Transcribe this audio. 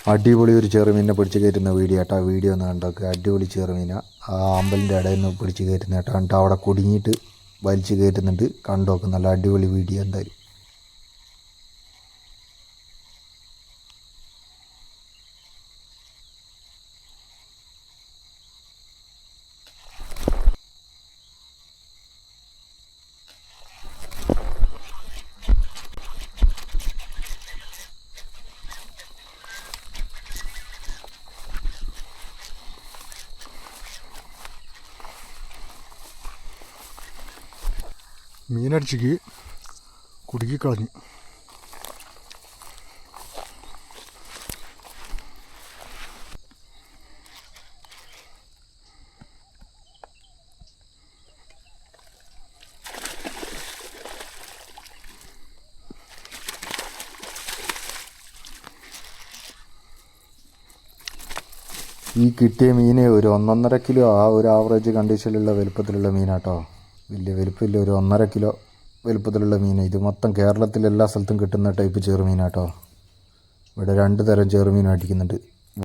അടിപൊളി ഒരു ചെറുമീനിനെ പിടിച്ച് കയറ്റുന്ന വീഡിയോ കേട്ടോ. ആ വീഡിയോ ഒന്ന് കണ്ടോക്കുക. അടിപൊളി ചെറുമീന ആ അമ്പലിൻ്റെ ഇടയിൽ നിന്ന് പിടിച്ച് കയറ്റുന്ന കേട്ടോ. എന്നിട്ട് അവിടെ കുടുങ്ങിയിട്ട് വലിച്ച് കയറ്റുന്നുണ്ട്. കണ്ടോക്ക്, നല്ല അടിപൊളി വീഡിയോ എന്തായാലും. മീനടിച്ചിക്ക് കുടുക്കിക്കളഞ്ഞു. ഈ കിട്ടിയ മീന് ഒരു 1.5 കിലോ ആ ഒരു ആവറേജ് കണ്ടീഷനിലുള്ള വലുപ്പത്തിലുള്ള മീനാട്ടോ. വലിയ വലുപ്പമില്ല, ഒരു 1.5 കിലോ വലുപ്പത്തിലുള്ള മീൻ. ഇത് മൊത്തം കേരളത്തിൽ എല്ലാ സ്ഥലത്തും കിട്ടുന്ന ടൈപ്പ് ചെറുമീനാട്ടോ. ഇവിടെ 2 തരം ചെറുമീൻ അടിക്കുന്നുണ്ട്.